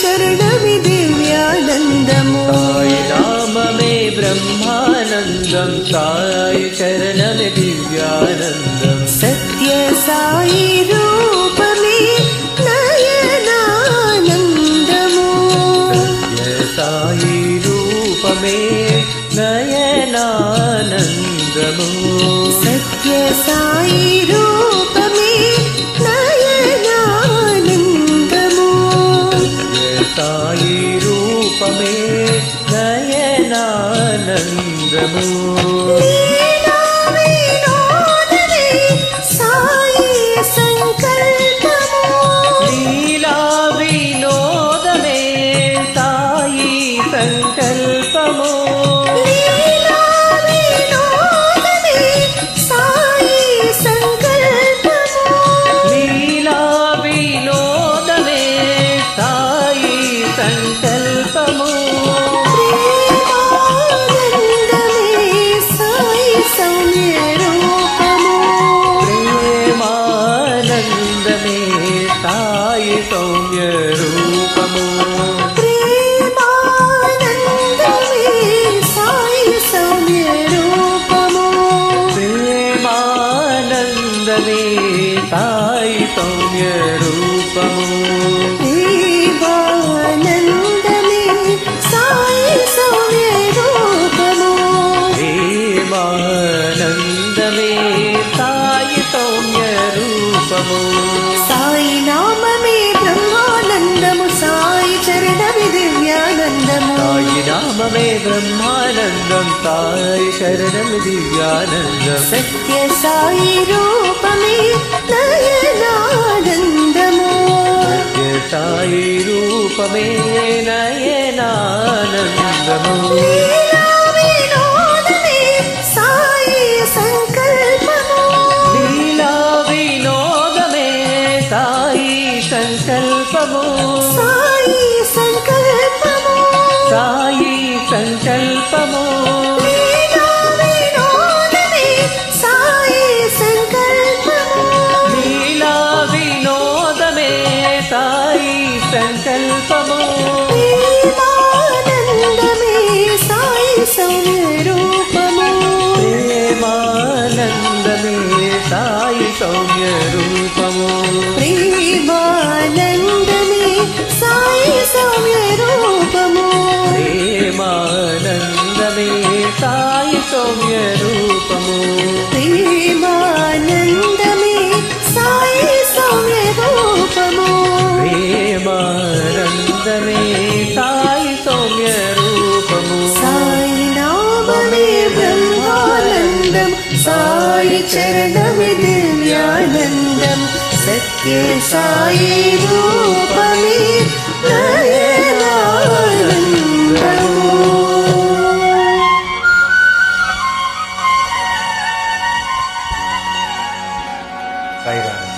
చరణమి దివ్యానందము సాయి నామమే బ్రహ్మానందం సాయి చరణమి దివ్యానందం సత్య సాయి రూపమే నయనానందము సత్య సాయి రూపమే నయనానందము సత్య సాయి రూపమే నయనానందము సాయి రూపమే నయనానందము లీలా వినోదమే సాయి సంకల్పము లీలా వినోదమే సాయి సంకల్పము లీలా వినోదమే సాయి సంకల్పము లీలా వినోదమే సాయి సంకల్పము ప్రేమానందమే సాయి సౌమ్య రూపము ప్రేమానందమే సాయి సౌమ్య రూపము ప్రేమానందమే సాయి సౌమ్య రూపము ప్రేమానందమే సాయి సౌమ్య రూపము ప్రేమానందమే సాయి సౌమ్య రూపము సాయి నామమే బ్రహ్మానందము సాయి చరణమి దివ్యానందము సాయి నామమే బ్రహ్మానందం సాయి శరణమి దివ్యానందం సత్య సాయి రూపమే నయనానందము సత్య సాయి రూపమే నయనానందము లీలా వినోదమే సాయి సంకల్పము లీలా వినోదమే సాయి సంకల్పము సాయి సంకల్పము సాయి సంకల్పము లీలా వినోదమే సాయి సంకల్పము లీలా వినోదమే సాయి సంకల్పము ప్రేమానందమే సాయి సౌమ్య రూపము ప్రేమానందమే సాయి సౌమ్య రూపము ప్రేమానందమే సాయి సౌమ్య రూపము ప్రేమానందమే సాయి సౌమ్య రూపము ప్రేమానందమే సాయి సౌమ్య రూపము ప్రేమానందమే సాయి సౌమ్య రూపము సాయి నామమే బ్రహ్మానందం సాయి చరణమి దివ్యానందం సత్య సాయి రూపమే నయనానందము సాయిరామ్.